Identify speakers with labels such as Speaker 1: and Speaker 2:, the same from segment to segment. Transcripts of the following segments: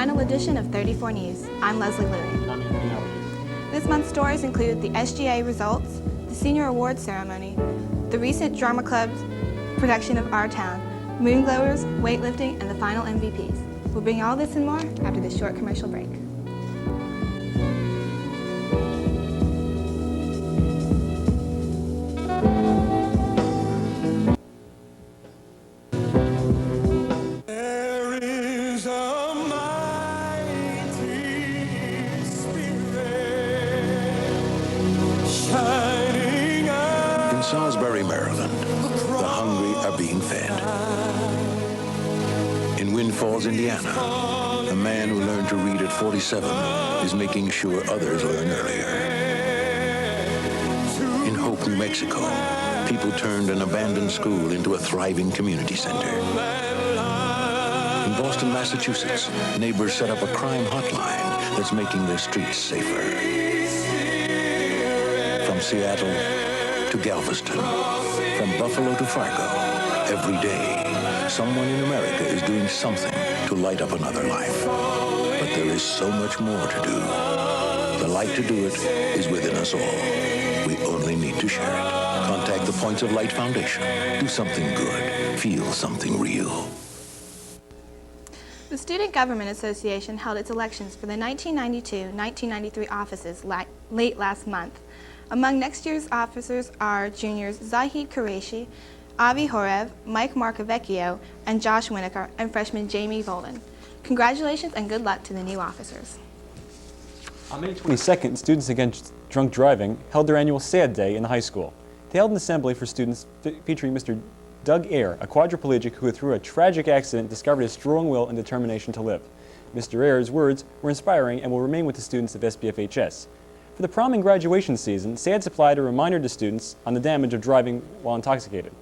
Speaker 1: final edition of 34 News. I'm Leslie Louie.
Speaker 2: I'm Anthony. How are you?
Speaker 1: This month's stories include the SGA results, the senior awards ceremony, the recent drama club's production of Our Town, moonglowers, weightlifting, and the final MVPs. We'll bring you all this and more after this short commercial break.
Speaker 3: In Salisbury, Maryland, the hungry are being fed. In Wind Falls, Indiana, a man who learned to read at 47 is making sure others learn earlier. In Hope, New Mexico, people turned an abandoned school into a thriving community center. In Boston, Massachusetts, neighbors set up a crime hotline that's making their streets safer. From Seattle to Galveston, from Buffalo to Fargo, every day, someone in America is doing something to light up another life. But there is so much more to do. The light to do it is within us all. We only need to share it. Contact the Points of Light Foundation. Do something good. Feel something real.
Speaker 1: The Student Government Association held its elections for the 1992-1993 offices late last month. Among next year's officers are juniors Zahid Qureshi, Avi Horev, Mike Marcovecchio, and Josh Winokur, and freshman Jamie Volden. Congratulations and good luck to the new officers.
Speaker 2: On May 22nd, Students Against Drunk Driving held their annual SAD Day in the high school. They held an assembly for students featuring Mr. Doug Ayer, a quadriplegic who through a tragic accident discovered his strong will and determination to live. Mr. Ayer's words were inspiring and will remain with the students of SBFHS. For the prom and graduation season, SAD supplied a reminder to students on the damage of driving while intoxicated.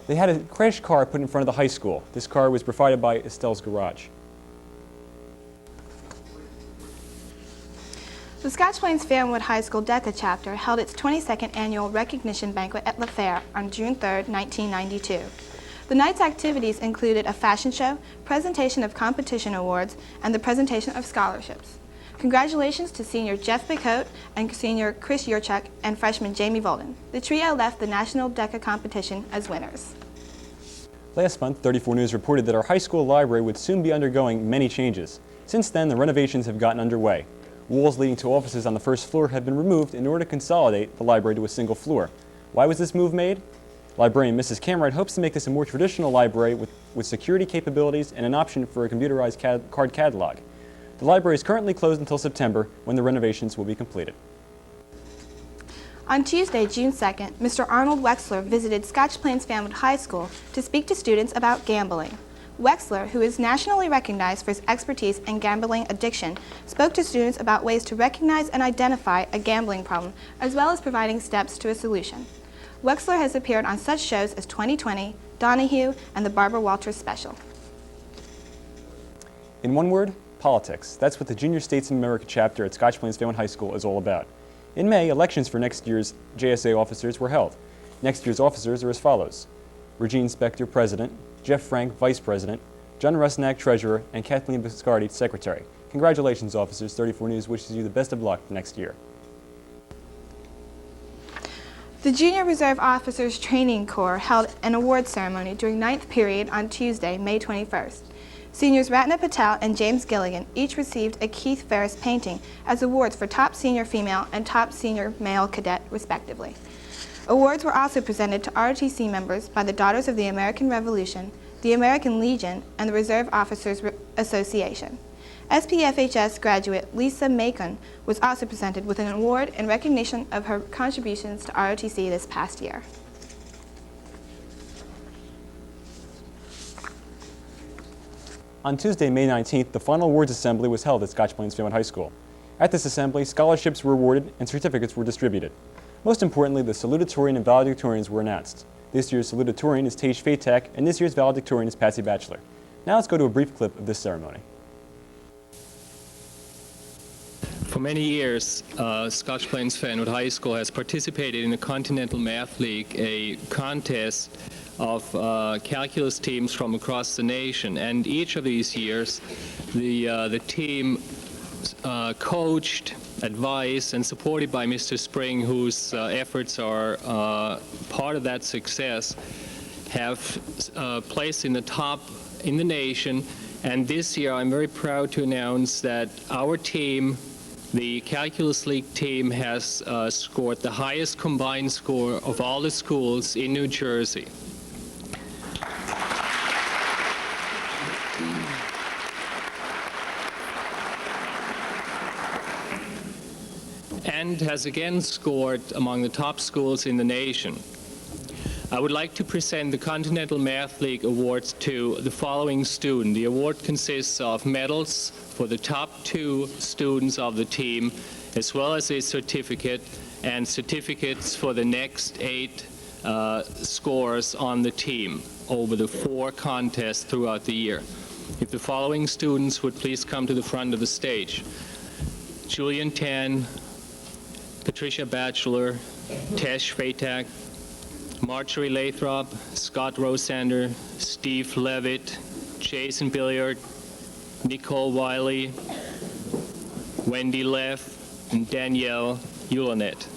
Speaker 2: They had a crash car put in front of the high school. This car was provided by Estelle's Garage.
Speaker 1: The Scotch Plains Fairwood High School DECA chapter held its 22nd annual recognition banquet at La Fair on June 3, 1992. The night's activities included a fashion show, presentation of competition awards, and the presentation of scholarships. Congratulations to senior Jeff Bicote and senior Chris Yurchuk and freshman Jamie Volden. The trio left the National DECA competition as winners.
Speaker 2: Last month, 34 News reported that our high school library would soon be undergoing many changes. Since then, the renovations have gotten underway. Walls leading to offices on the first floor have been removed in order to consolidate the library to a single floor. Why was this move made? Librarian Mrs. Camright hopes to make this a more traditional library with security capabilities and an option for a computerized card catalog. The library is currently closed until September, when the renovations will be completed.
Speaker 1: On Tuesday, June 2nd, Mr. Arnold Wexler visited Scotch Plains Fairwood High School to speak to students about gambling. Wexler, who is nationally recognized for his expertise in gambling addiction, spoke to students about ways to recognize and identify a gambling problem, as well as providing steps to a solution. Wexler has appeared on such shows as 2020, Donahue, and the Barbara Walters Special.
Speaker 2: In one word, politics. That's what the Junior States in America chapter at Scotch Plains Fairwood High School is all about. In May, elections for next year's JSA officers were held. Next year's officers are as follows: Regine Spector, President; Jeff Frank, Vice President; John Rusnak, Treasurer; and Kathleen Biscardi, Secretary. Congratulations, officers. 34 News wishes you the best of luck next year.
Speaker 1: The Junior Reserve Officers Training Corps held an award ceremony during 9th period on Tuesday, May 21st. Seniors Ratna Patel and James Gilligan each received a Keith Ferris painting as awards for top senior female and top senior male cadet, respectively. Awards were also presented to ROTC members by the Daughters of the American Revolution, the American Legion, and the Reserve Officers Association. SPFHS graduate Lisa Macon was also presented with an award in recognition of her contributions to ROTC this past year.
Speaker 2: On Tuesday, May 19th, the final awards assembly was held at Scotch Plains Fairwood High School. At this assembly, scholarships were awarded and certificates were distributed. Most importantly, the salutatorian and valedictorians were announced. This year's salutatorian is Tage Fatak, and this year's valedictorian is Patsy Batchelor. Now let's go to a brief clip of this ceremony.
Speaker 4: For many years, Scotch Plains Fairwood High School has participated in the Continental Math League, a contest of calculus teams from across the nation. And each of these years, the team coached, advised, and supported by Mr. Spring, whose efforts are part of that success, have placed in the top in the nation. And this year, I'm very proud to announce that our team, the Calculus League team, has scored the highest combined score of all the schools in New Jersey. And has again scored among the top schools in the nation. I would like to present the Continental Math League Awards to the following student. The award consists of medals for the top 2 students of the team, as well as a certificate, and certificates for the next 8 scores on the team over the 4 contests throughout the year. If the following students would please come to the front of the stage. Julian Tan, Patricia Batchelor, Tesh Fatak, Marjorie Lathrop, Scott Rosander, Steve Levitt, Jason Billiard, Nicole Wiley, Wendy Leff, and Danielle Ulanet.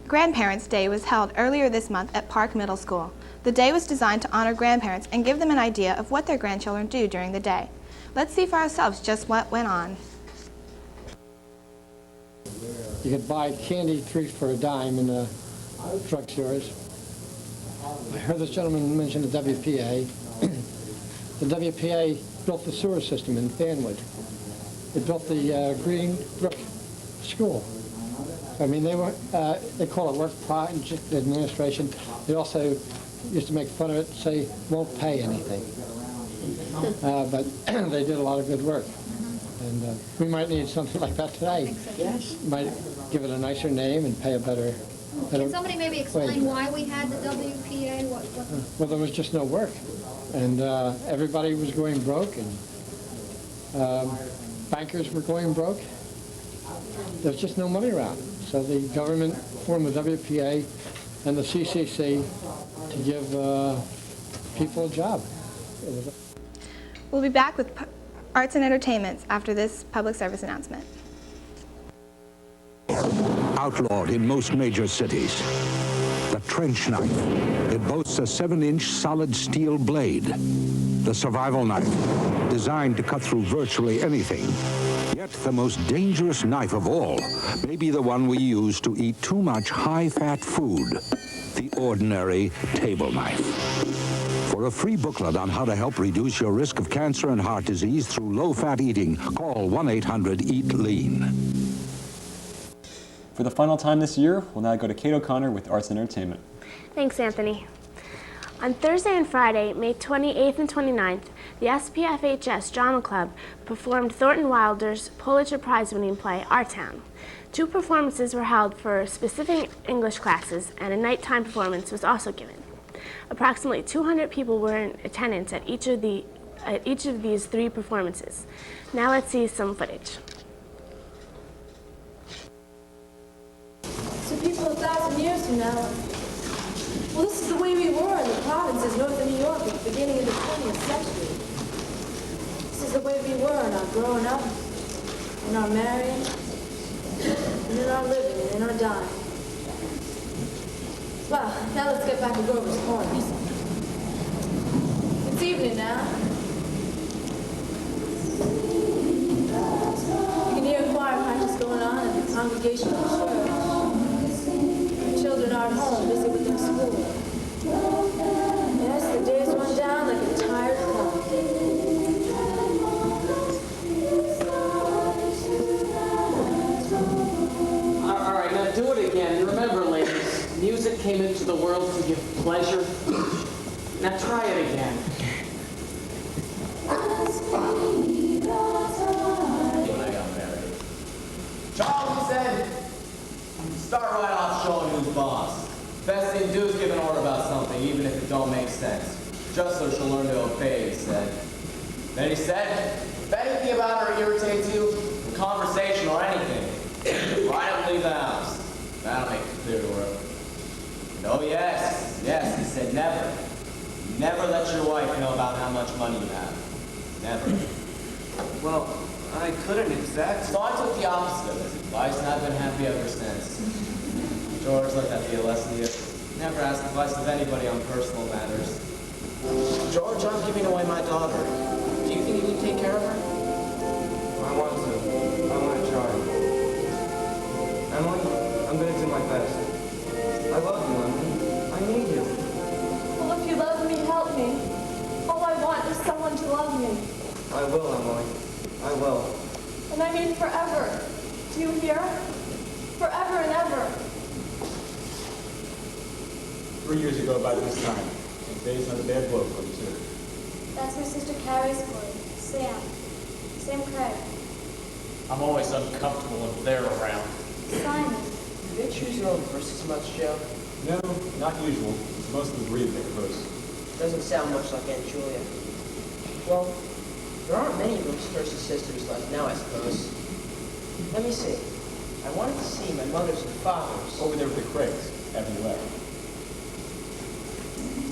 Speaker 1: Grandparents' Day was held earlier this month at Park Middle School. The day was designed to honor grandparents and give them an idea of what their grandchildren do during the day. Let's see for ourselves just what went on.
Speaker 5: You could buy candy treats for a dime in the drugstores. I heard this gentleman mention the WPA. The WPA built the sewer system in Fanwood. It built the Green Brook School. I mean, they call it work project administration. They also used to make fun of it, say, won't pay anything. But they did a lot of good work. And we might need something like that today.
Speaker 6: Yes.
Speaker 5: Might give it a nicer name and pay a better
Speaker 6: Can somebody maybe explain
Speaker 5: wage.
Speaker 6: why we had the WPA?
Speaker 5: Well, there was just no work. And everybody was going broke, and bankers were going broke. There's just no money around. So the government formed the WPA and the CCC to give people a job.
Speaker 1: We'll be back with arts and entertainment after this public service announcement.
Speaker 3: Outlawed in most major cities. The trench knife. It boasts a 7-inch solid steel blade. The survival knife, designed to cut through virtually anything. Yet the most dangerous knife of all may be the one we use to eat too much high-fat food, the ordinary table knife. For a free booklet on how to help reduce your risk of cancer and heart disease through low-fat eating, call 1-800-EAT-LEAN.
Speaker 2: For the final time this year, we'll now go to Kate O'Connor with Arts and Entertainment.
Speaker 7: Thanks, Anthony. On Thursday and Friday, May 28th and 29th, the SPFHS Drama Club performed Thornton Wilder's Pulitzer Prize-winning play, Our Town. 2 performances were held for specific English classes, and a nighttime performance was also given. Approximately 200 people were in attendance at each of these 3 performances. Now let's see some footage.
Speaker 8: So people 1,000 years from now, well, this is the way we were in the provinces north of New York at the beginning of the 20th century. This is the way we were in our growing up, in our marrying, and in our living, and in our dying. Well, now let's get back to Grover's Corners. It's evening now. You can hear choir practice going on in the congregational church. Children are at home, busy with their schoolwork. Yes, the days run down like a tired clock.
Speaker 9: All right, now do it again. Remember, ladies, music came into the world to give pleasure. Now try it again.
Speaker 10: Charlie said, start right off showing who's boss. Best thing to do is give an order about something, even if it don't make sense. just so she'll learn to obey, he said. Then he said, if anything about her irritates you, in conversation or anything, why don't leave the house? That'll make it clear to her. And oh yes, he said never. Never let your wife know about how much money you have. Never.
Speaker 11: Well, I couldn't exactly.
Speaker 10: So I took the opposite of his advice, and I've been happy ever since. George, let that be a lesson to you. Never ask advice of anybody on personal matters. George, I'm giving away my daughter. Do you think you can take care of her?
Speaker 11: I want to try. Emily, I'm going to do my best. I love you, Emily. I need you.
Speaker 8: Well, if you love me, help me. All I want is someone to love me.
Speaker 11: I will, Emily. I will.
Speaker 8: And I mean forever. Do you hear? Forever and ever.
Speaker 2: 3 years ago about this time, and Dave's not a bad bloke for you, too.
Speaker 6: That's my sister Carrie's boy, Sam. Sam Craig.
Speaker 4: I'm always uncomfortable if they're around.
Speaker 6: Simon.
Speaker 9: Do they choose your own verses much, Joe?
Speaker 2: No, not usual. Most of them read their first.
Speaker 9: Doesn't sound much like Aunt Julia. Well, there aren't many Brooks sisters left now, I suppose. Let me see. I wanted to see my mother's and father's.
Speaker 2: Over there with the Craigs, after you left.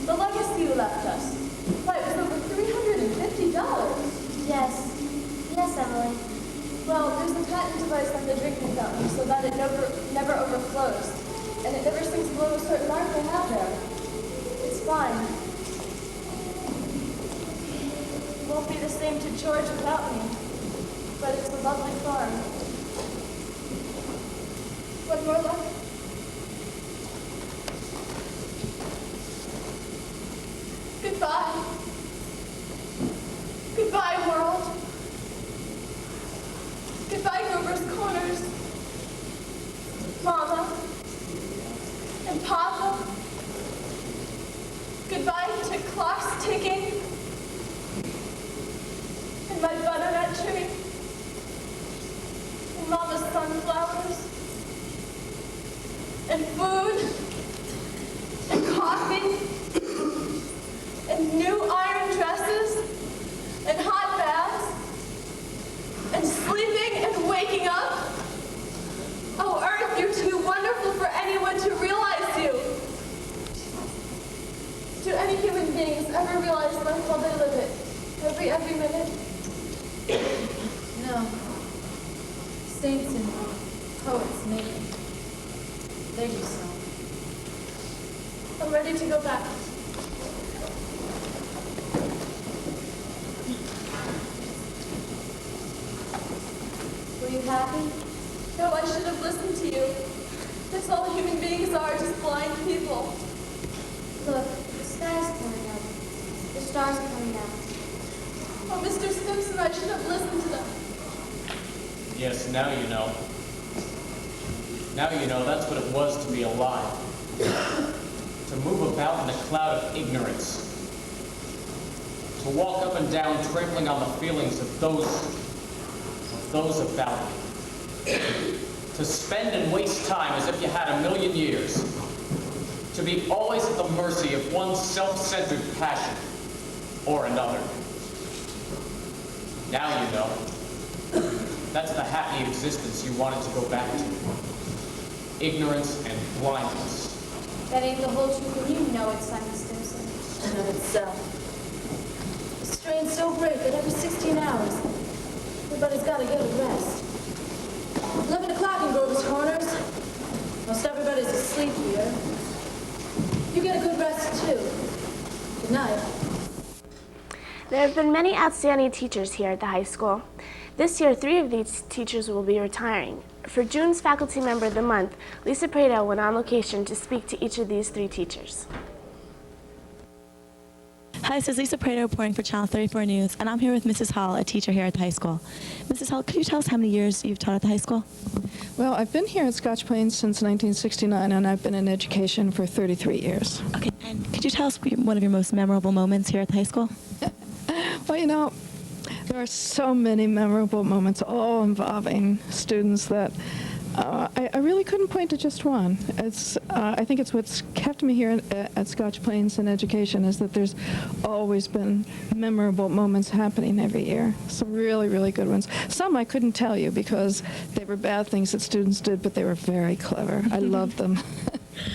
Speaker 8: The legacy you left us. Why, it was over $350.
Speaker 6: Yes. Yes, Emily.
Speaker 8: Well, there's a patent device on the drinking fountain so that it never overflows. And it never sinks below a certain mark they have there. It's fine. It won't be the same to George without me. But it's a lovely farm. One more luck. Goodbye. Goodbye, world. Goodbye, Grover's Corners. Mama. And Papa. Goodbye to clocks ticking. And my butternut tree. And Mama's sunflowers. And food. And coffee. And new iron dresses. And hot baths. And sleeping and waking up. Oh, Earth, you're too wonderful for anyone to realize you. Do any human beings ever realize life while they live it? Every minute?
Speaker 6: No. Saints and poets, maybe. They do so.
Speaker 8: I'm ready to go back.
Speaker 6: Were you happy?
Speaker 8: No, I should have listened to you. That's all human beings are, just blind people.
Speaker 6: Look, the sky's coming up. The stars are coming out.
Speaker 8: Oh, Mr. Simpson, I should have listened to them.
Speaker 4: Yes, now you know. Now you know that's what it was to be alive. To move about in a cloud of ignorance. To walk up and down trampling on the feelings of those about you. To spend and waste time as if you had a million years. To be always at the mercy of one self-centered passion or another. Now you know. That's the happy existence you wanted to go back to. Ignorance and blindness.
Speaker 6: That ain't the whole truth, and you know it, Simon Stimson.
Speaker 8: In and of itself. The strain's so great that every 16 hours, everybody's got to get a rest. 11 o'clock in Grover's Corners. Most everybody's asleep here. You get a good rest, too. Good night.
Speaker 7: There have been many outstanding teachers here at the high school. This year, 3 of these teachers will be retiring. For June's Faculty Member of the Month, Lisa Prado went on location to speak to each of these 3 teachers.
Speaker 12: Hi, this is Lisa Prado reporting for Channel 34 News, and I'm here with Mrs. Hall, a teacher here at the high school. Mrs. Hall, could you tell us how many years you've taught at the high school?
Speaker 13: Well, I've been here at Scotch Plains since 1969, and I've been in education for 33 years.
Speaker 12: Okay, and could you tell us one of your most memorable moments here at the high school?
Speaker 13: Well, you know, there are so many memorable moments, all involving students that I really couldn't point to just one. I think it's what's kept me here at Scotch Plains in education is that there's always been memorable moments happening every year. Some really, really good ones. Some I couldn't tell you because they were bad things that students did, but they were very clever. I loved them.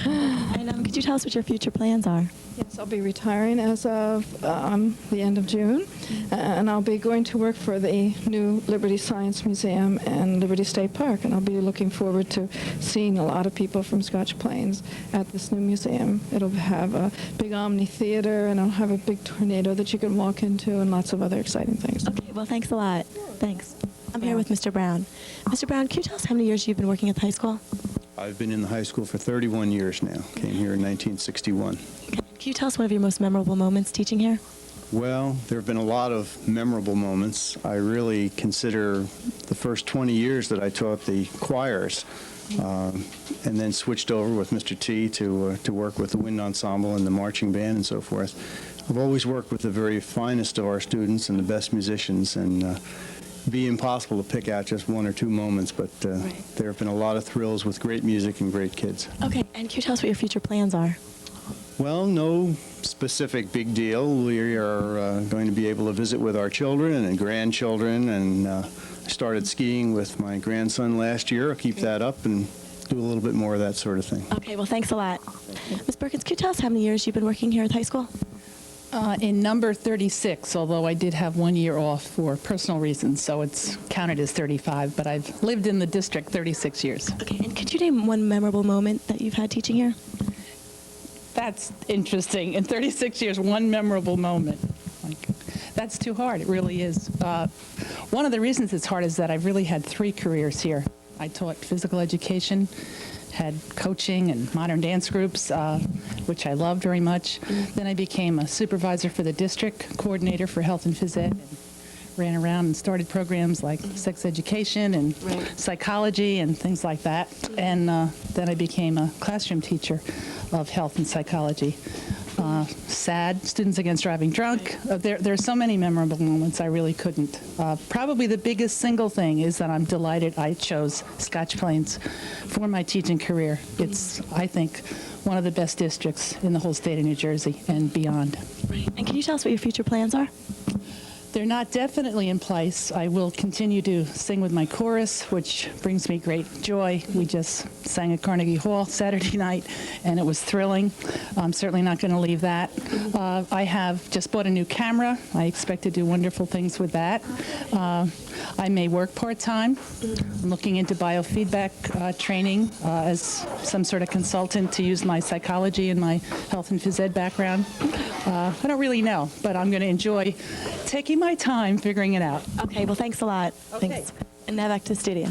Speaker 12: And could you tell us what your future plans are?
Speaker 13: Yes, I'll be retiring as of the end of June, and I'll be going to work for the new Liberty Science Museum and Liberty State Park, and I'll be looking forward to seeing a lot of people from Scotch Plains at this new museum. It'll have a big Omni Theater, and it'll have a big tornado that you can walk into, and lots of other exciting things.
Speaker 12: Okay, well, thanks a lot. Thanks. I'm here with Mr. Brown. Mr. Brown, can you tell us how many years you've been working at the high school?
Speaker 14: I've been in the high school for 31 years now. Came here in 1961.
Speaker 12: Can you tell us one of your most memorable moments teaching here?
Speaker 14: Well, there have been a lot of memorable moments. I really consider the first 20 years that I taught the choirs and then switched over with Mr. T to work with the wind ensemble and the marching band and so forth. I've always worked with the very finest of our students and the best musicians, and be impossible to pick out just one or two moments, but there have been a lot of thrills with great music and great kids.
Speaker 12: Okay, and can you tell us what your future plans are?
Speaker 14: Well, no specific big deal. We are going to be able to visit with our children and grandchildren, and I started skiing with my grandson last year. I'll keep that up and do a little bit more of that sort of thing.
Speaker 12: Okay, well, thanks a lot. Ms. Perkins, can you tell us how many years you've been working here at the high school?
Speaker 15: In number 36, although I did have 1 year off for personal reasons, so it's counted as 35, but I've lived in the district 36 years.
Speaker 12: Okay, and could you name one memorable moment that you've had teaching here?
Speaker 15: That's interesting. In 36 years, one memorable moment. That's too hard. It really is. One of the reasons it's hard is that I've really had 3 careers here. I taught physical education, had coaching and modern dance groups, which I loved very much. Then I became a supervisor for the district, coordinator for health and phys ed, and ran around and started programs like sex education and psychology and things like that. And then I became a classroom teacher of health and psychology. SAD, Students Against Driving Drunk. There are so many memorable moments I really couldn't. Probably the biggest single thing is that I'm delighted I chose Scotch Plains for my teaching career. It's, I think, one of the best districts in the whole state of New Jersey and beyond.
Speaker 12: And can you tell us what your future plans are?
Speaker 15: They're not definitely in place. I will continue to sing with my chorus, which brings me great joy. We just sang at Carnegie Hall Saturday night, and it was thrilling. I'm certainly not going to leave that. I have just bought a new camera. I expect to do wonderful things with that. I may work part-time. I'm looking into biofeedback training as some sort of consultant to use my psychology and my health and phys ed background. I don't really know, but I'm going to enjoy taking my time figuring it out.
Speaker 12: Okay, well, thanks a lot.
Speaker 15: Okay.
Speaker 12: Thanks. And now back to the studio.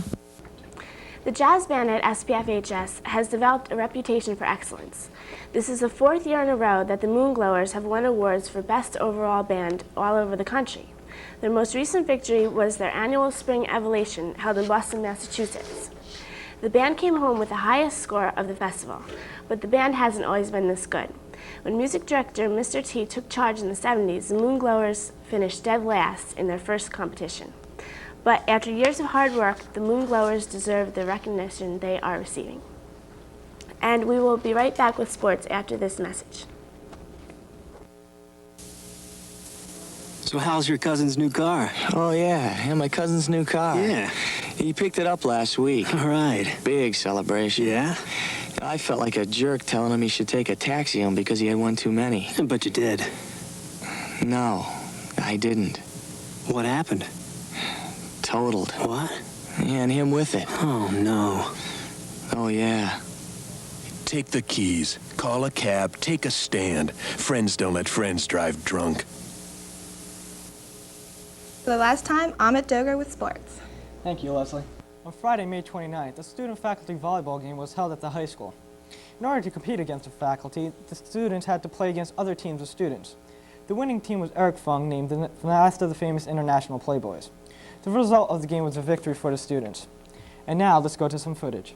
Speaker 7: The jazz band at SPFHS has developed a reputation for excellence. This is the 4th year in a row that the Moonglowers have won awards for Best Overall Band all over the country. Their most recent victory was their annual Spring Evolution held in Boston, Massachusetts. The band came home with the highest score of the festival, but the band hasn't always been this good. When music director Mr. T took charge in the 70s, the Moonglowers finished dead last in their first competition. But after years of hard work, the Moonglowers deserve the recognition they are receiving. And we will be right back with sports after this message.
Speaker 16: So how's your cousin's new car?
Speaker 17: Oh, yeah, my cousin's new car.
Speaker 16: Yeah.
Speaker 17: He picked it up last week.
Speaker 16: All right.
Speaker 17: Big celebration.
Speaker 16: Yeah?
Speaker 17: I felt like a jerk telling him he should take a taxi home because he had one too many.
Speaker 16: But you did.
Speaker 17: No, I didn't.
Speaker 16: What happened?
Speaker 17: Totaled.
Speaker 16: What?
Speaker 17: Yeah, and him with it.
Speaker 16: Oh, no.
Speaker 17: Oh, yeah.
Speaker 18: Take the keys, call a cab, take a stand. Friends don't let friends drive drunk.
Speaker 1: For the last time, Amit Doger with sports.
Speaker 11: Thank you, Leslie. On Friday, May 29th, a student-faculty volleyball game was held at the high school. In order to compete against the faculty, the students had to play against other teams of students. The winning team was Eric Fung, named the last of the famous international playboys. The result of the game was a victory for the students. And now, let's go to some footage.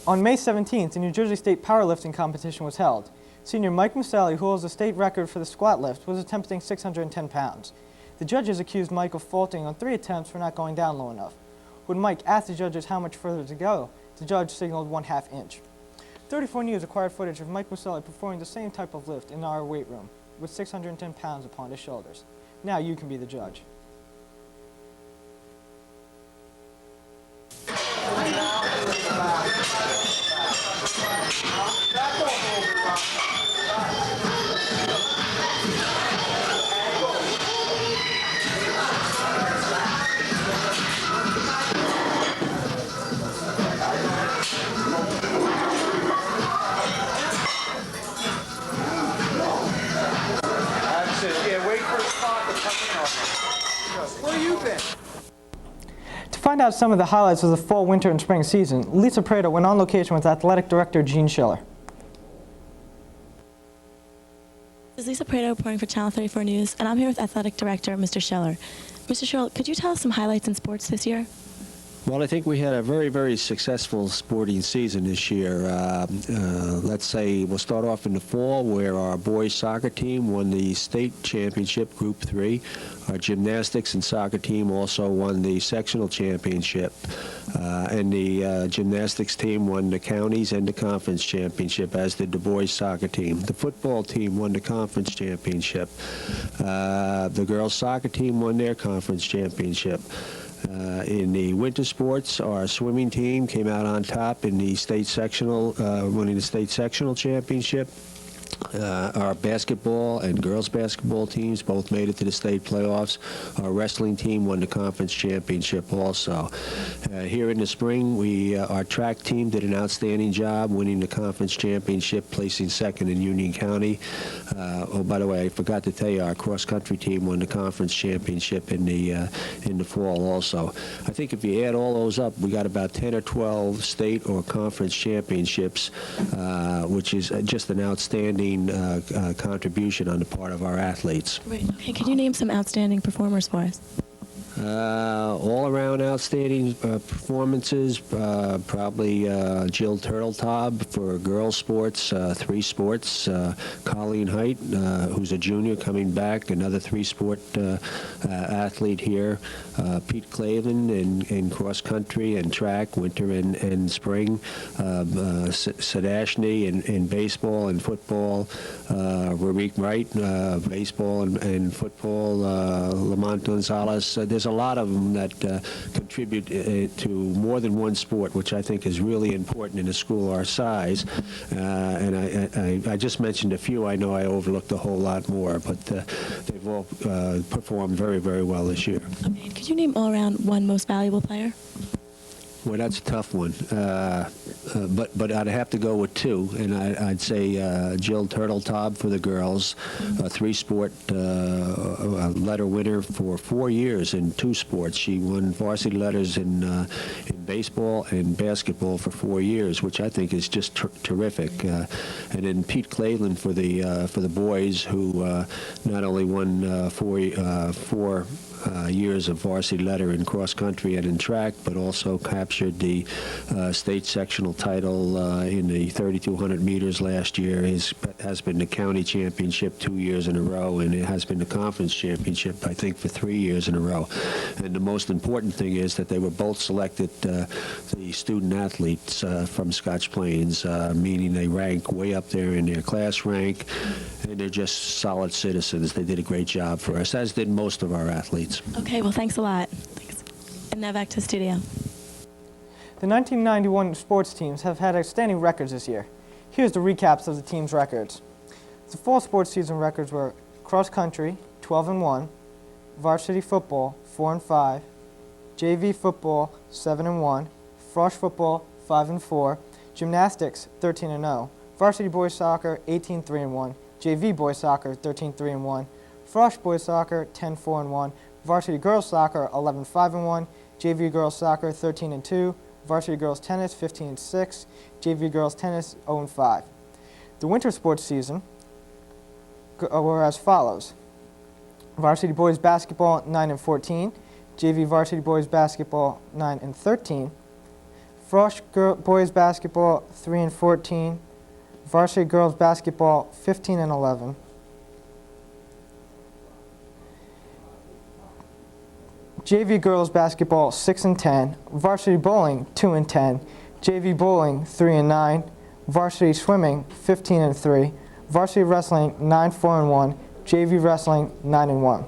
Speaker 11: On May 17th, the New Jersey State powerlifting competition was held. Senior Mike Muselli, who holds the state record for the squat lift, was attempting 610 pounds. The judges accused Mike of faulting on 3 attempts for not going down low enough. When Mike asked the judges how much further to go, the judge signaled 1/2 inch. 34 News acquired footage of Mike Muselli performing the same type of lift in our weight room, with 610 pounds upon his shoulders. Now you can be the judge.
Speaker 19: Where you been?
Speaker 11: To find out some of the highlights of the fall, winter, and spring season, Lisa Prado went on location with Athletic Director Gene Schiller.
Speaker 12: This is Lisa Prado reporting for Channel 34 News, and I'm here with Athletic Director Mr. Schiller. Mr. Schiller, could you tell us some highlights in sports this year?
Speaker 20: Well, I think we had a very, very successful sporting season this year. Let's say we'll start off in the fall where our boys soccer team won the state championship, Group 3. Our gymnastics and soccer team also won the sectional championship. And the gymnastics team won the counties and the conference championship, as did the boys soccer team. The football team won the conference championship. The girls soccer team won their conference championship. In the winter sports, our swimming team came out on top in the state sectional, winning the state sectional championship. Our basketball and girls basketball teams both made it to the state playoffs. Our wrestling team won the conference championship also. Here in the spring, our track team did an outstanding job winning the conference championship, placing second in Union County. Oh, by the way, I forgot to tell you, our cross-country team won the conference championship in the fall also. I think if you add all those up, we got about 10 or 12 state or conference championships, which is just an outstanding contribution on the part of our athletes.
Speaker 12: Right. Okay, could you name some outstanding performers for us?
Speaker 20: All-around outstanding performances, probably Jill Turtletaub for girls sports, 3 sports. Colleen Height, who's a junior coming back, another 3-sport athlete here. Pete Clavin in cross-country and track, winter and spring. Sadashny in baseball and football. Rarik Wright, baseball and football. Lamont Gonzalez. There's a lot of them that contribute to more than one sport, which I think is really important in a school our size. And I just mentioned a few. I know I overlooked a whole lot more, but they've all performed very, very well this year.
Speaker 12: Okay, could you name all around one most valuable player?
Speaker 20: Well, that's a tough one, but I'd have to go with 2, and I'd say Jill Turtletaub for the girls, a 3-sport letter winner for 4 years in 2 sports. She won varsity letters in baseball and basketball for 4 years, which I think is just terrific. And then Pete Cleveland for the boys, who not only won 4 years of varsity letter in cross country and in track, but also captured the state sectional title in the 3,200 meters last year. Has been the county championship 2 years in a row, and it has been the conference championship, I think, for 3 years in a row. And the most important thing is that they were both selected the student athletes from Scotch Plains, meaning they rank way up there in their class rank, and they're just solid citizens. They did a great job for us, as did most of our athletes.
Speaker 12: Okay, well, thanks a lot. Thanks. And now back to the studio.
Speaker 11: The 1991 sports teams have had outstanding records this year. Here's the recaps of the team's records. The fall sports season records were cross country, 12-1, varsity football, 4-5, JV football, 7-1, frosh football, 5-4, gymnastics, 13-0, varsity boys soccer, 18-3-1, JV boys soccer, 13-3-1, frosh boys soccer, 10-4-1, varsity girls soccer, 11-5-1, JV girls soccer, 13-2, varsity girls tennis, 15-6, JV girls tennis, 0-5. The winter sports season were as follows: varsity boys basketball, 9-14, JV varsity boys basketball, 9-13, Frosh boys basketball 3 and 14. Varsity girls basketball 15 and 11. JV girls basketball 6 and 10. Varsity bowling 2 and 10. JV bowling 3 and 9. Varsity swimming 15 and 3. Varsity wrestling 9-4 and 1. JV wrestling 9 and 1.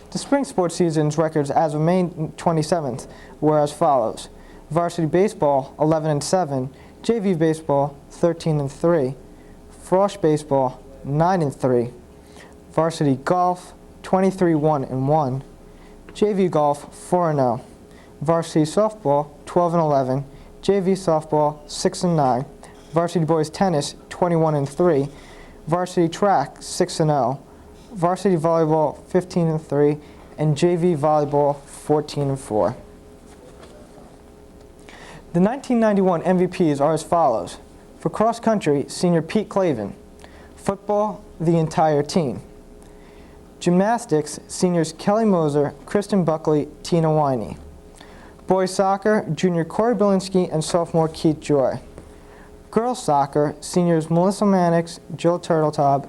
Speaker 11: The spring sports season's records as of May 27th were as follows: varsity baseball 11 and 7, JV baseball 13 and 3, Frosh baseball 9 and 3, varsity golf 23-1 and 1, JV golf 4 and 0, varsity softball 12 and 11, JV softball 6 and 9, varsity boys tennis 21 and 3, varsity track 6 and 0, varsity volleyball 15 and 3, and JV volleyball 14 and 4. The 1991 MVPs are as follows: for cross country, senior Pete Clavin; football, the entire team; gymnastics, seniors Kelly Moser, Kristen Buckley, Tina Winey; boys soccer, junior Corey Bilinski and sophomore Keith Joy; girls soccer, seniors Melissa Mannix, Jill Turtletop,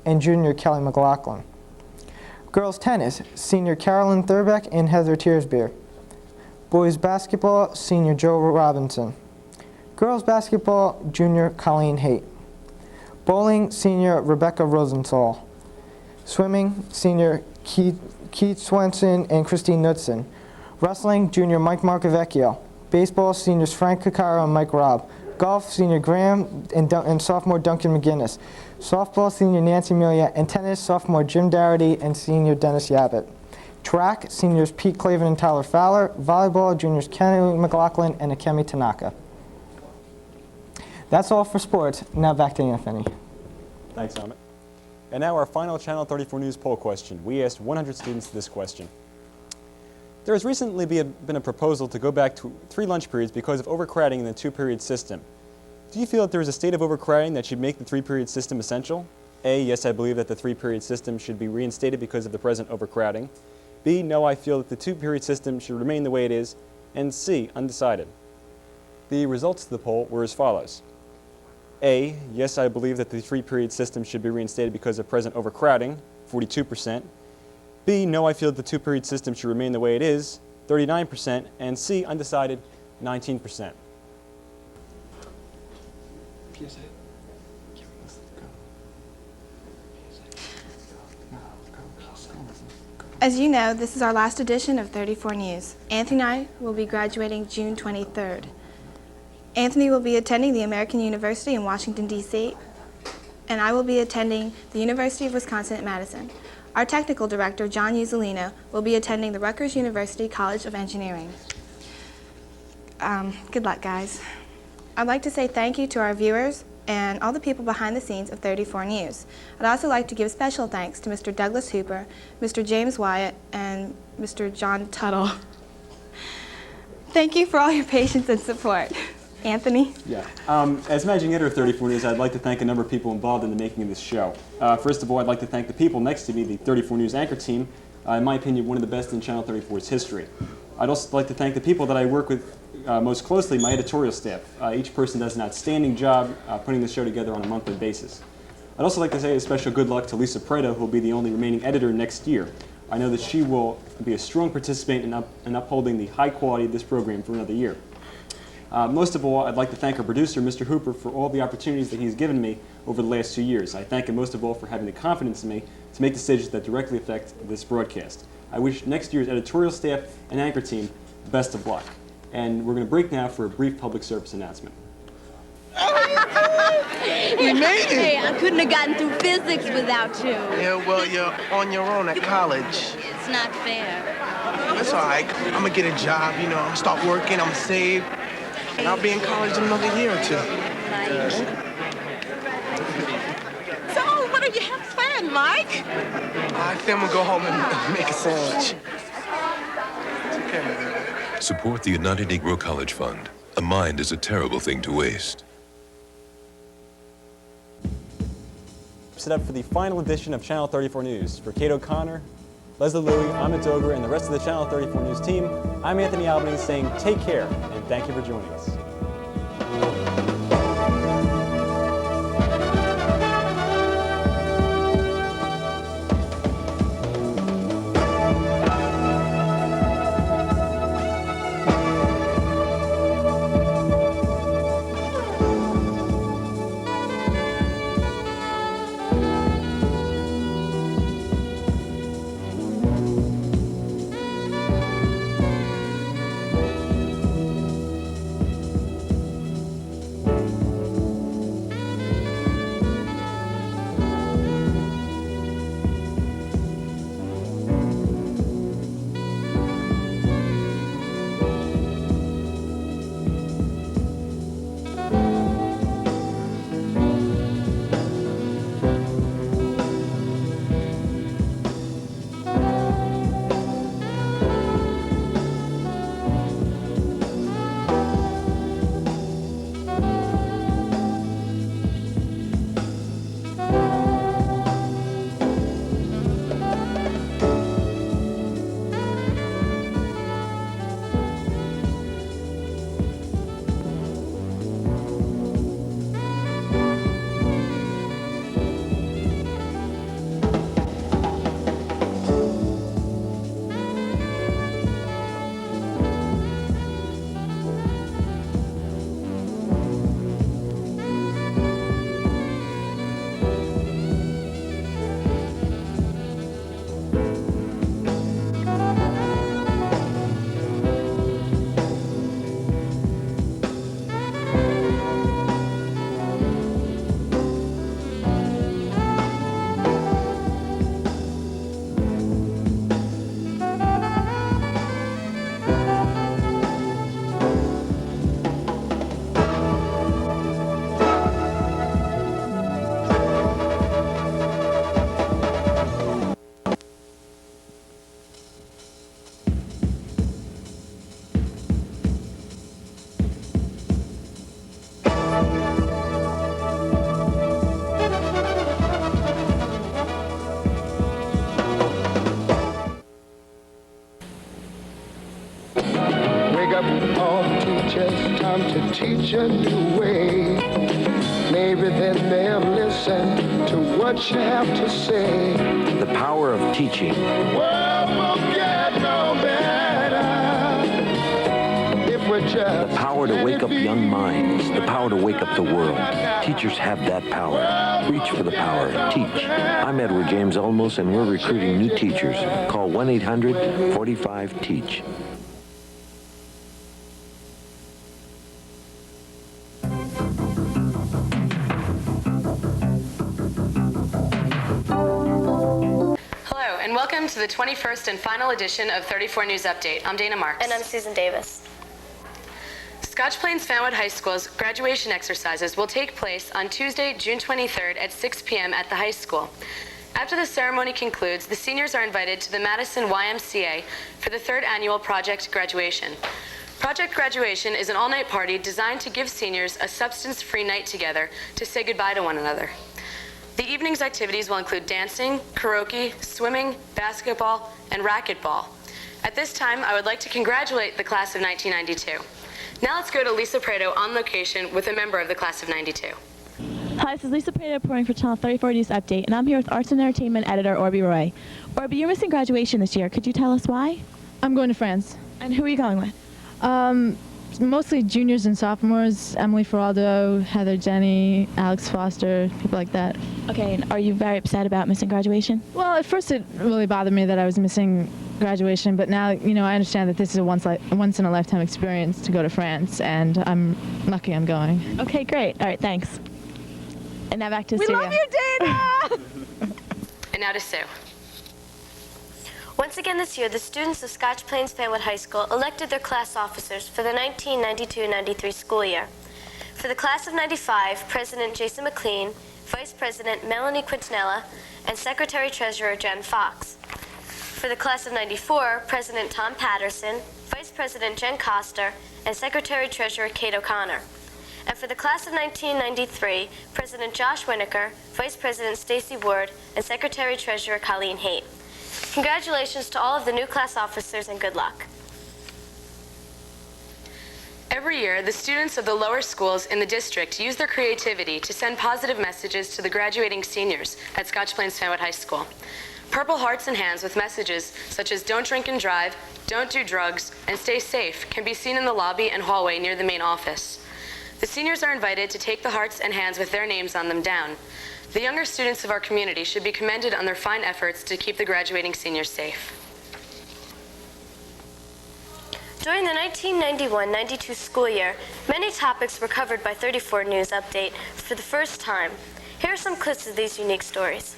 Speaker 11: and junior Kelly McLaughlin; girls tennis, senior Carolyn Thurbeck and Heather Tiersbeer; boys basketball, senior Joe Robinson; girls basketball, junior Colleen Haight; bowling, senior Rebecca Rosenthal; swimming, senior Keith Swenson and Christine Knudsen; wrestling, junior Mike Marcavecchio; baseball, seniors Frank Caccaro and Mike Robb; golf, senior Graham and sophomore Duncan McGinnis; softball, senior Nancy Amelia; and tennis, sophomore Jim Darity and senior Dennis Yabbitt; track, seniors Pete Clavin and Tyler Fowler; volleyball, juniors Kenny McLaughlin and Akemi Tanaka. That's all for sports. Now back to Anthony.
Speaker 2: Thanks, Amit. And now our final Channel 34 News poll question. We asked 100 students this question. There has recently been a proposal to go back to 3 lunch periods because of overcrowding in the 2-period system. Do you feel that there is a state of overcrowding that should make the 3-period system essential? A, yes, I believe that the 3-period system should be reinstated because of the present overcrowding. B, no, I feel that the 2-period system should remain the way it is. And C, undecided. The results of the poll were as follows. A, yes, I believe that the 3-period system should be reinstated because of present overcrowding, 42%. B, no, I feel that the 2-period system should remain the way it is, 39%. And C, undecided, 19%.
Speaker 1: As you know, this is our last edition of 34 News. Anthony and I will be graduating June 23rd. Anthony will be attending the American University in Washington, D.C., and I will be attending the University of Wisconsin at Madison. Our technical director, John Uzzolino, will be attending the Rutgers University College of Engineering. Good luck, guys. I'd like to say thank you to our viewers and all the people behind the scenes of 34 News. I'd also like to give special thanks to Mr. Douglas Hooper, Mr. James Wyatt, and Mr. John Tuttle. Thank you for all your patience and support. Anthony?
Speaker 2: Yeah. As managing editor of 34 News, I'd like to thank a number of people involved in the making of this show. First of all, I'd like to thank the people next to me, the 34 News anchor team, in my opinion, one of the best in Channel 34's history. I'd also like to thank the people that I work with most closely, my editorial staff. Each person does an outstanding job putting the show together on a monthly basis. I'd also like to say a special good luck to Lisa Preto, who will be the only remaining editor next year. I know that she will be a strong participant in upholding the high quality of this program for another year. Most of all, I'd like to thank our producer, Mr. Hooper, for all the opportunities that he's given me over the last 2 years. I thank him most of all for having the confidence in me to make decisions that directly affect this broadcast. I wish next year's editorial staff and anchor team the best of luck. And we're going to break now for a brief public service announcement.
Speaker 19: We made it! Hey, I couldn't have gotten through physics without you.
Speaker 21: Yeah, well, you're on your own at college.
Speaker 19: It's not fair.
Speaker 21: That's all right. I'm going to get a job, you know. I'm going to start working. I'm going to save. And I'll be in college in another year or 2.
Speaker 19: So, what do you have planned, Mike?
Speaker 21: I think I'm going to go home and make a sandwich. It's okay.
Speaker 22: Support the United Negro College Fund. A mind is a terrible thing to waste.
Speaker 2: Set up for the final edition of Channel 34 News. For Kate O'Connor, Leslie Louie, Amit Dover, and the rest of the Channel 34 News team, I'm Anthony Albany saying take care and thank you for joining us.
Speaker 3: teach a new way. Maybe then they'll listen to what you have to say.
Speaker 5: The power of teaching.
Speaker 3: World won't get no better if we're just
Speaker 5: The power to wake up young minds. The power to wake up the world. Teachers have that power. Reach for the power. Teach. I'm Edward James Olmos, and we're recruiting new teachers. Call 1-800-45-TEACH.
Speaker 23: Hello, and welcome to the 21st and final edition of 34 News Update. I'm Dana Marks.
Speaker 7: And I'm Susan Davis.
Speaker 23: Scotch Plains Fanwood High School's graduation exercises will take place on Tuesday, June 23rd at 6 p.m. at the high school. After the ceremony concludes, the seniors are invited to the Madison YMCA for the 3rd annual Project Graduation. Project Graduation is an all-night party designed to give seniors a substance-free night together to say goodbye to one another. The evening's activities will include dancing, karaoke, swimming, basketball, and racquetball. At this time, I would like to congratulate the class of 1992. Now let's go to Lisa Prado on location with a member of the class of 92.
Speaker 12: Hi, this is Lisa Prado reporting for Channel 34 News Update, and I'm here with Arts and Entertainment editor Orby Roy. Orby, you're missing graduation this year. Could you tell us why?
Speaker 24: I'm going to France.
Speaker 12: And who are you going with?
Speaker 24: Mostly juniors and sophomores, Emily Feraldo, Heather Jenny, Alex Foster, people like that.
Speaker 12: Okay, and are you very upset about missing graduation?
Speaker 24: Well, at first it really bothered me that I was missing graduation, but now, I understand that this is a once-in-a-lifetime experience to go to France, and I'm lucky I'm going.
Speaker 12: Okay, great. All right, thanks. And now back to Sue.
Speaker 23: We love you, Dana! And now to Sue.
Speaker 7: Once again this year, the students of Scotch Plains Fanwood High School elected their class officers for the 1992-93 school year. For the class of 95, President Jason McLean, Vice President Melanie Quintanilla, and Secretary-Treasurer Jen Fox. For the class of 94, President Tom Patterson, Vice President Jen Coster, and Secretary-Treasurer Kate O'Connor. And for the class of 1993, President Josh Winokur, Vice President Stacy Ward, and Secretary-Treasurer Colleen Haight. Congratulations to all of the new class officers and good luck.
Speaker 23: Every year, the students of the lower schools in the district use their creativity to send positive messages to the graduating seniors at Scotch Plains Fanwood High School. Purple hearts and hands with messages such as don't drink and drive, don't do drugs, and stay safe can be seen in the lobby and hallway near the main office. The seniors are invited to take the hearts and hands with their names on them down. The younger students of our community should be commended on their fine efforts to keep the graduating seniors safe.
Speaker 7: During the 1991-92 school year, many topics were covered by 34 News Update for the first time. Here are some clips of these unique stories.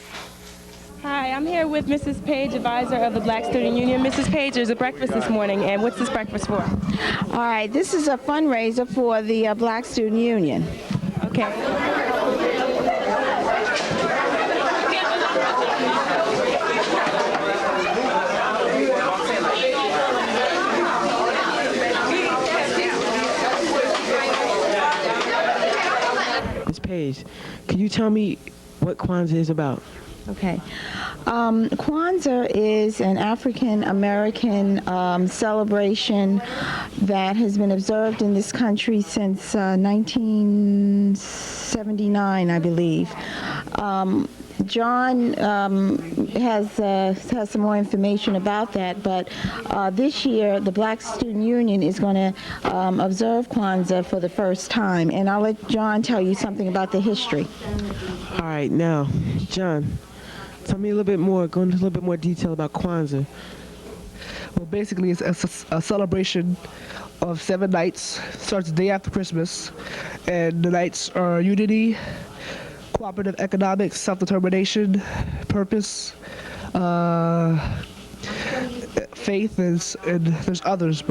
Speaker 25: Hi, I'm here with Mrs. Page, advisor of the Black Student Union. Mrs. Page, there's a breakfast this morning, and what's this breakfast for?
Speaker 26: All right, this is a fundraiser for the Black Student Union.
Speaker 25: Okay.
Speaker 27: Ms. Page, can you tell me what Kwanzaa is about?
Speaker 26: Okay. Kwanzaa is an African-American celebration that has been observed in this country since 1979, I believe. John has some more information about that, but this year the Black Student Union is going to observe Kwanzaa for the first time, and I'll let John tell you something about the history.
Speaker 27: All right, now, John, tell me a little bit more, go into a little bit more detail about Kwanzaa.
Speaker 28: Well, basically, it's a celebration of 7 nights. It starts the day after Christmas, and the nights are unity, cooperative economics, self-determination, purpose, faith, and there's others,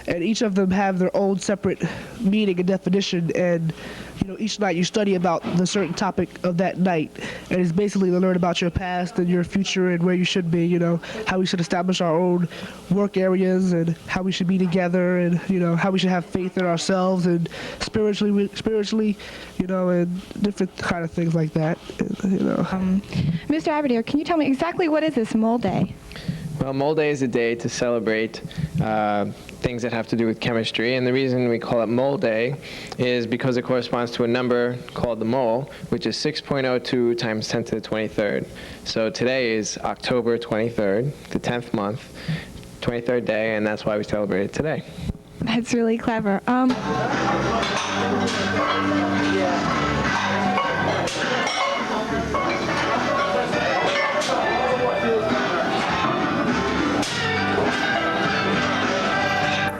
Speaker 28: and each of them have their own separate meaning and definition, and each night you study about the certain topic of that night, and it's basically to learn about your past and your future and where you should be, how we should establish our own work areas and how we should be together, and how we should have faith in ourselves and spiritually, and different kind of things like that.
Speaker 26: Mr. Aberdeer, can you tell me exactly what is this Mole Day?
Speaker 29: Well, Mole Day is a day to celebrate
Speaker 4: things that have to do with chemistry. And the reason we call it Mole Day is because it corresponds to a number called the mole, which is 6.02 times 10 to the 23rd. So today is October 23rd, the 10th month, 23rd day, and that's why we celebrate it today.
Speaker 1: That's really clever.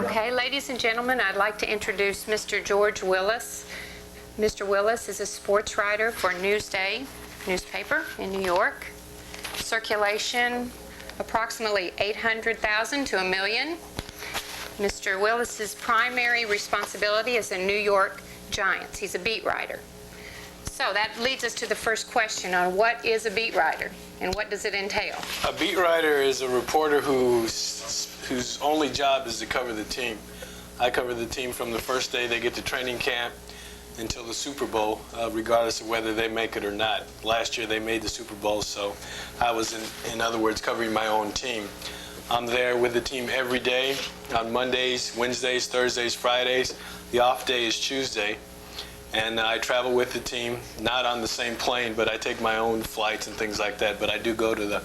Speaker 6: Okay, ladies and gentlemen, I'd like to introduce Mr. George Willis. Mr. Willis is a sports writer for Newsday newspaper in New York. Circulation, approximately 800,000 to 1 million. Mr. Willis's primary responsibility is the New York Giants. He's a beat writer. So that leads us to the first question on what is a beat writer and what does it entail?
Speaker 8: A beat writer is a reporter whose only job is to cover the team. I cover the team from the first day they get to training camp until the Super Bowl, regardless of whether they make it or not. Last year they made the Super Bowl, so I was, in other words, covering my own team. I'm there with the team every day on Mondays, Wednesdays, Thursdays, Fridays. The off day is Tuesday. And I travel with the team, not on the same plane, but I take my own flights and things like that. But I do go to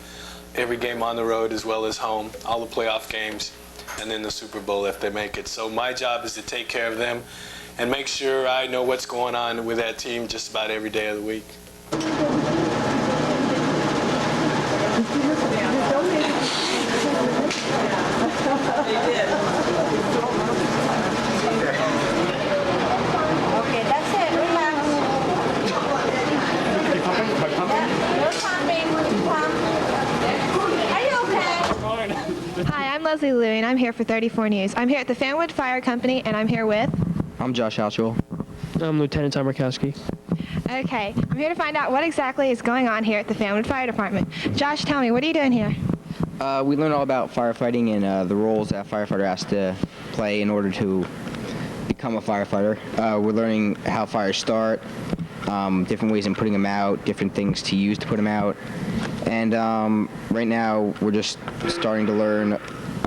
Speaker 8: every game on the road as well as home, all the playoff games, and then the Super Bowl if they make it. So my job is to take care of them and make sure I know what's going on with that team just about every day of the week.
Speaker 1: Hi, I'm Leslie Louie, and I'm here for 34 News. I'm here at the Fanwood Fire Company, and I'm here with...
Speaker 9: I'm Josh Halshul.
Speaker 27: I'm Lieutenant Tom Murkowski.
Speaker 1: Okay, I'm here to find out what exactly is going on here at the Fanwood Fire Department. Josh, tell me, what are you doing here?
Speaker 9: We learn all about firefighting and the roles that a firefighter has to play in order to become a firefighter. We're learning how fires start, different ways in putting them out, different things to use to put them out. And right now, we're just starting to learn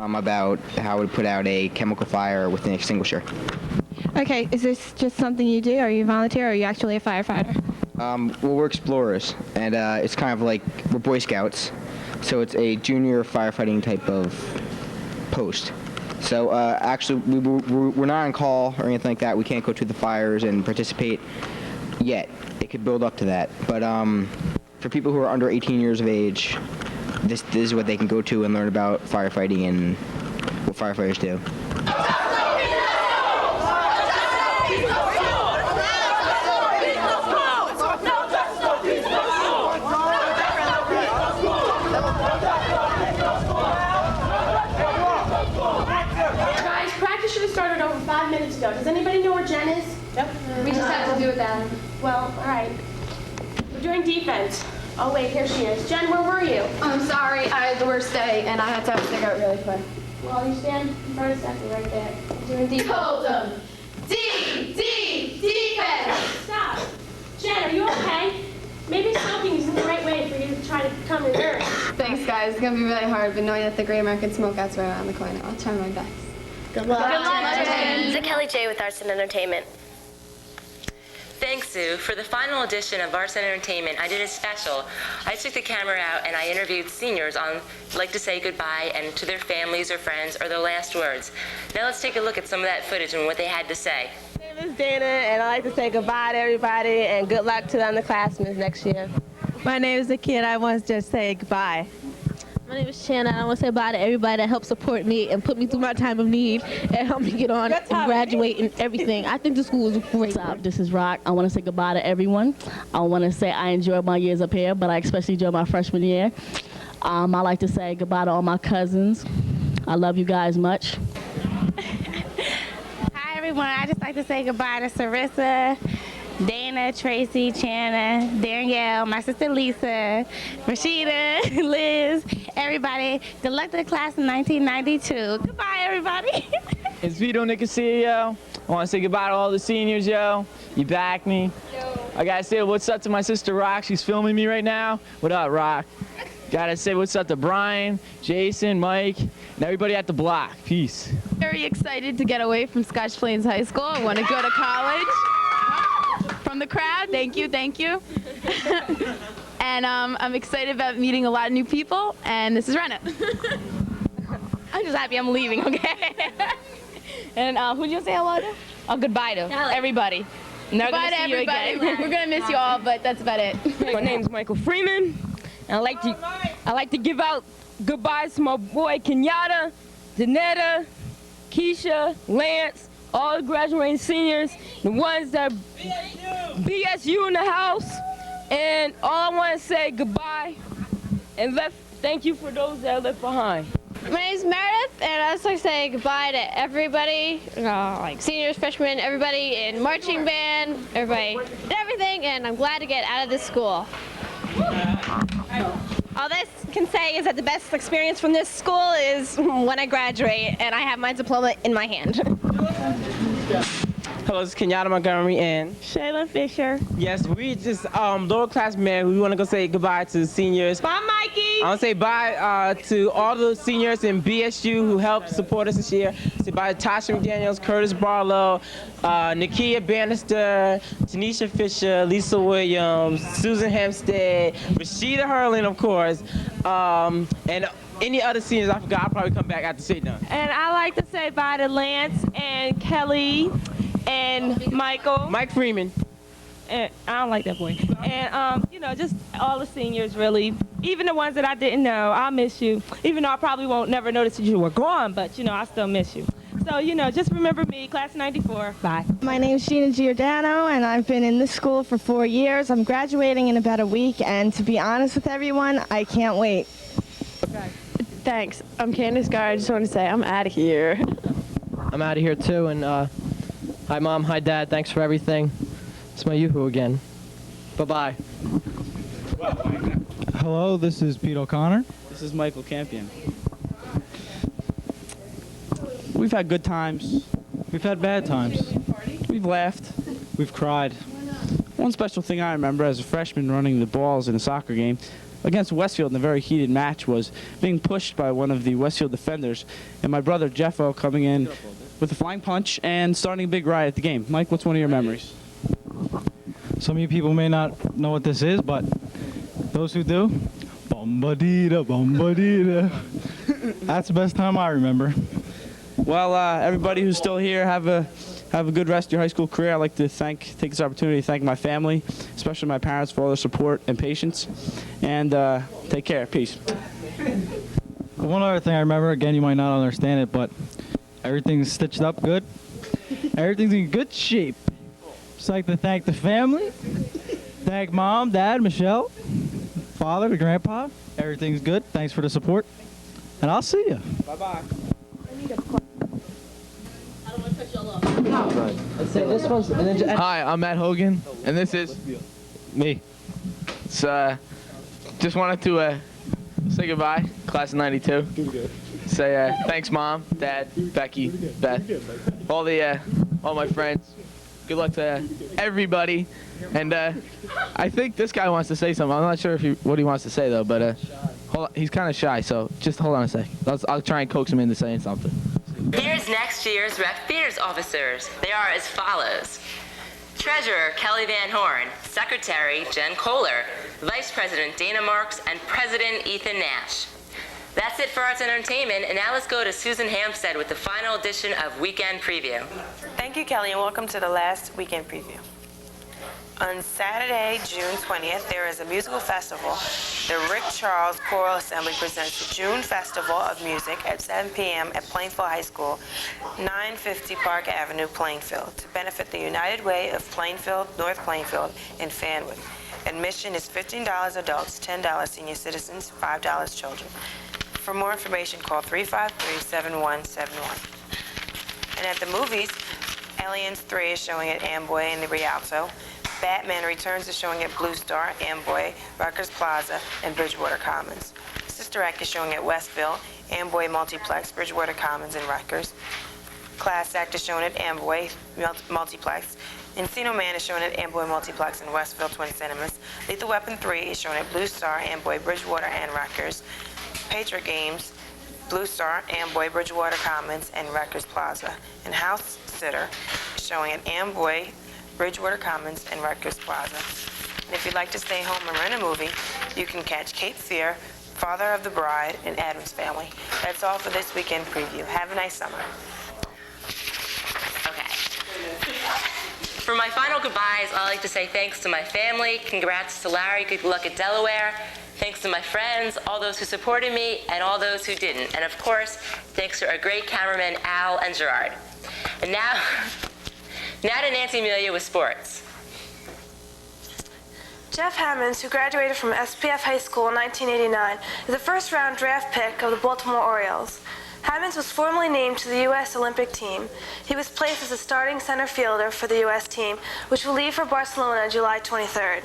Speaker 9: about how to put out a chemical fire with an extinguisher.
Speaker 1: Okay, is this just something you do? Are you volunteer or are you actually a firefighter?
Speaker 9: Well, we're explorers, and it's kind of like we're Boy Scouts. So it's a junior firefighting type of post. So actually, we're not on call or anything like that. We can't go to the fires and participate yet. It could build up to that. But for people who are under 18 years of age, this is what they can go to and learn about firefighting and what firefighters do.
Speaker 7: Guys, practice should have started over 5 minutes ago. Does anybody know where Jen is? Nope. We just have to do with that. Well, all right. We're doing defense. Oh, wait, here she is. Jen, where were you?
Speaker 19: I'm sorry, I had the worst day, and I had to have a cigarette really quick.
Speaker 7: Well, you stand in front of Stephanie right there. Doing defense.
Speaker 19: Told them. Defense!
Speaker 7: Stop. Jen, are you okay? Maybe smoking isn't the right way for you to try to become a nurse.
Speaker 19: Thanks, guys. It's going to be really hard, but knowing that the Great American Smokeout's right around the corner, I'll try my best.
Speaker 7: Good luck.
Speaker 19: Good luck, Jen.
Speaker 23: This is Kelly J with Arts and Entertainment. Thanks, Sue. For the final edition of Arts and Entertainment, I did a special. I took the camera out and I interviewed seniors on like to say goodbye and to their families or friends or their last words. Now let's take a look at some of that footage and what they had to say.
Speaker 10: My name is Dana, and I'd like to say goodbye to everybody and good luck to the underclassmen next year.
Speaker 13: My name is Nikki, and I want to just say goodbye.
Speaker 14: My name is Shanna, and I want to say bye to everybody that helped support me and put me through my time of need and helped me get on and graduate and everything. I think the school is great. What's up? This is Rock. I want to say goodbye to everyone. I want to say I enjoyed my years up here, but I especially enjoyed my freshman year. I like to say goodbye to all my cousins. I love you guys much.
Speaker 15: Hi, everyone. I just like to say goodbye to Sarissa, Dana, Tracy, Channa, Danielle, my sister Lisa, Rashida, Liz, everybody. Good luck to the class in 1992. Goodbye, everybody.
Speaker 29: It's Vito Nicosia, yo. I want to say goodbye to all the seniors, yo. You back me. I got to say what's up to my sister Rock. She's filming me right now. What up, Rock? Gotta say what's up to Brian, Jason, Mike, and everybody at the block. Peace.
Speaker 2: Very excited to get away from Scotch Plains High School. I want to go to college. From the crowd, thank you. And I'm excited about meeting a lot of new people, and this is Rena. I'm just happy I'm leaving, okay? And who did you say hello to? Oh, goodbye to everybody. Goodbye to everybody. We're going to miss you all, but that's about it.
Speaker 3: My name's Michael Freeman. And I like to give out goodbyes to my boy Kenyatta, Danetta, Keisha, Lance, all the graduating seniors, the ones that BSU in the house. And all I want to say goodbye and thank you for those that are left behind.
Speaker 11: My name's Meredith, and I just like to say goodbye to everybody, like seniors, freshmen, everybody in marching band, everybody, everything, and I'm glad to get out of this school.
Speaker 16: All this can say is that the best experience from this school is when I graduate and I have my diploma in my hand.
Speaker 27: Hello, this is Kenyatta Montgomery and
Speaker 16: Shayla Fisher.
Speaker 27: yes, we just lower class man. We want to go say goodbye to the seniors.
Speaker 16: Bye, Mikey.
Speaker 27: I want to say bye to all the seniors in BSU who helped support us this year. Say bye to Tasha McDaniels, Curtis Barlow, Nakia Bannister, Tanisha Fisher, Lisa Williams, Susan Hempstead, Rashida Hurlin, of course, and any other seniors I forgot. I'll probably come back after sit down.
Speaker 25: And I like to say bye to Lance and Kelly and Michael.
Speaker 27: Mike Freeman.
Speaker 25: And I don't like that boy. And, just all the seniors, really. Even the ones that I didn't know, I'll miss you. Even though I probably won't never notice that you were gone, but, I still miss you. So, just remember me, class of 94. Bye.
Speaker 16: My name's Gina Giordano, and I've been in this school for 4 years. I'm graduating in about a week, and to be honest with everyone, I can't wait.
Speaker 17: Okay. Thanks. I'm Candace Gar. I just want to say I'm out of here.
Speaker 18: I'm out of here too, and hi Mom, hi Dad, thanks for everything. It's my Yoo-hoo again. Bye-bye.
Speaker 20: Hello, this is Pete O'Connor.
Speaker 21: This is Michael Campion. We've had good times.
Speaker 20: We've had bad times.
Speaker 21: We've laughed.
Speaker 20: We've cried.
Speaker 21: One special thing I remember as a freshman running the balls in a soccer game against Westfield in a very heated match was being pushed by one of the Westfield defenders and my brother Jeffo coming in with a flying punch and starting a big riot at the game. Mike, what's one of your memories?
Speaker 20: Some of you people may not know what this is, but those who do, bombadita, bombadita. That's the best time I remember.
Speaker 21: Well, everybody who's still here, have a good rest of your high school career. I'd like to take this opportunity to thank my family, especially my parents, for all their support and patience. And take care. Peace.
Speaker 20: One other thing I remember, again, you might not understand it, but everything's stitched up good. Everything's in good shape. Just like to thank the family, thank Mom, Dad, Michelle, Father, the Grandpa. Everything's good. Thanks for the support. And I'll see you.
Speaker 21: Bye-bye.
Speaker 4: Hi, I'm Matt Hogan, and this is me. So, just wanted to say goodbye, class of 92. Say thanks, Mom, Dad, Becky, Beth, all my friends. Good luck to everybody. And I think this guy wants to say something. I'm not sure what he wants to say though, but hold on. He's kind of shy, so just hold on a sec. I'll try and coax him into saying something.
Speaker 23: Here's next year's Rec Theaters officers. They are as follows. Treasurer Kelly Van Horn, Secretary Jen Kohler, Vice President Dana Marks, and President Ethan Nash. That's it for arts and entertainment, and now let's go to Susan Hampstead with the final edition of Weekend Preview.
Speaker 22: Thank you, Kelly, and welcome to the last Weekend Preview. On Saturday, June 20th, there is a musical festival. The Rick Charles Choral Assembly presents the June Festival of Music at 7 p.m. at Plainfield High School, 950 Park Avenue, Plainfield, to benefit the United Way of Plainfield, North Plainfield, and Fanwood. Admission is $15 adults, $10 senior citizens, $5 children. For more information, call 353-7171. And at the movies, Aliens 3 is showing at Amboy and the Rialto. Batman Returns is showing at Blue Star, Amboy, Rutgers Plaza, and Bridgewater Commons. Sister Act is showing at Westville, Amboy Multiplex, Bridgewater Commons, and Rutgers. Class Act is shown at Amboy Multiplex. Encino Man is shown at Amboy Multiplex and Westville Twin Cinemas. Lethal Weapon 3 is shown at Blue Star, Amboy, Bridgewater, and Rutgers. Patriot Games, Blue Star, Amboy, Bridgewater Commons, and Rutgers Plaza. And House Sitter is showing at Amboy, Bridgewater Commons, and Rutgers Plaza. And if you'd like to stay home and rent a movie, you can catch Cape Fear, Father of the Bride, and Addams Family. That's all for this weekend preview. Have a nice summer.
Speaker 23: For my final goodbyes, I'd like to say thanks to my family, congrats to Larry, good luck at Delaware, thanks to my friends, all those who supported me, and all those who didn't. And of course, thanks to our great cameramen, Al and Gerard. And now to Nancy Amelia with sports.
Speaker 1: Jeff Hammonds, who graduated from SPF High School in 1989, is a first-round draft pick of the Baltimore Orioles. Hammonds was formally named to the U.S. Olympic team. He was placed as a starting center fielder for the U.S. team, which will leave for Barcelona July 23rd.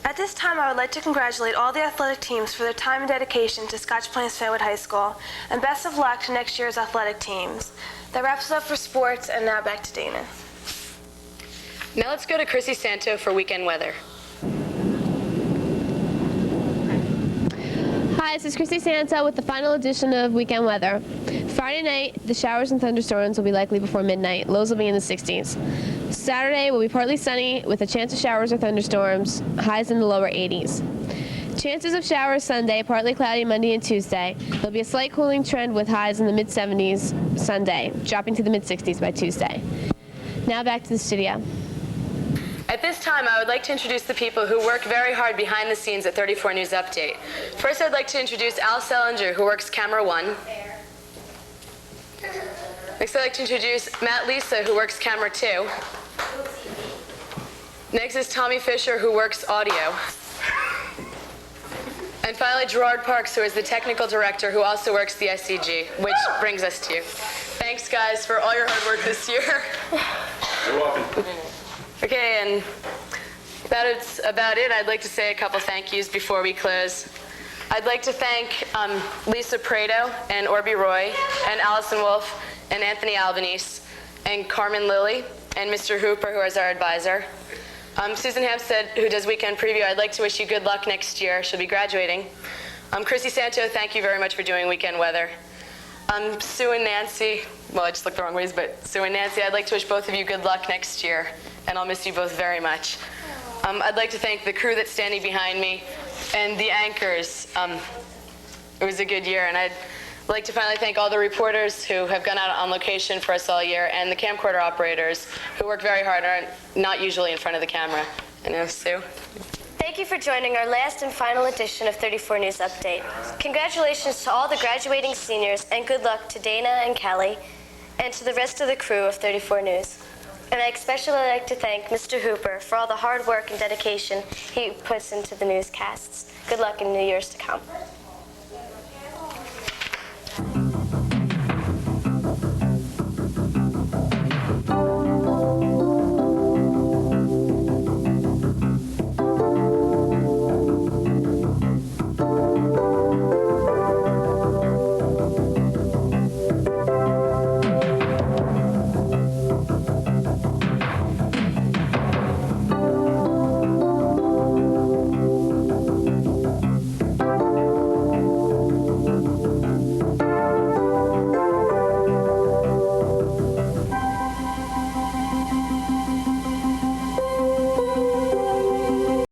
Speaker 1: At this time, I would like to congratulate all the athletic teams for their time and dedication to Scotch Plains Fanwood High School, and best of luck to next year's athletic teams. That wraps it up for sports, and now back to Dana.
Speaker 23: Now let's go to Chrissy Santo for weekend weather.
Speaker 11: Hi, this is Chrissy Santo with the final edition of Weekend Weather. Friday night, the showers and thunderstorms will be likely before midnight. Lows will be in the 60s. Saturday will be partly sunny with a chance of showers or thunderstorms, highs in the lower 80s. Chances of showers Sunday, partly cloudy Monday and Tuesday. There'll be a slight cooling trend with highs in the mid-70s Sunday, dropping to the mid-60s by Tuesday. Now back to the studio.
Speaker 23: At this time, I would like to introduce the people who work very hard behind the scenes at 34 News Update. First, I'd like to introduce Al Selinger, who works Camera 1. Next, I'd like to introduce Matt Lisa, who works Camera 2. Next is Tommy Fisher, who works Audio. And finally, Gerard Parks, who is the Technical Director, who also works the SCG, which brings us to you. Thanks, guys, for all your hard work this year.
Speaker 5: You're welcome.
Speaker 23: Okay, and that's about it. I'd like to say a couple thank yous before we close. I'd like to thank Lisa Prado and Orby Roy and Allison Wolf and Anthony Albanese and Carmen Lilly and Mr. Hooper, who is our advisor. Susan Hampstead, who does Weekend Preview, I'd like to wish you good luck next year. She'll be graduating. Chrissy Santo, thank you very much for doing Weekend Weather. Sue and Nancy, well, I just looked the wrong ways, but Sue and Nancy, I'd like to wish both of you good luck next year, and I'll miss you both very much. I'd like to thank the crew that's standing behind me and the anchors. It was a good year, and I'd like to finally thank all the reporters who have gone out on location for us all year, and the camcorder operators who work very hard and are not usually in front of the camera. And Sue?
Speaker 6: Thank you for joining our last and final edition of 34 News Update. Congratulations to all the graduating seniors, and good luck to Dana and Kelly, and to the rest of the crew of 34 News. And I especially like to thank Mr. Hooper for all the hard work and dedication he puts into the newscasts. Good luck in the years to come.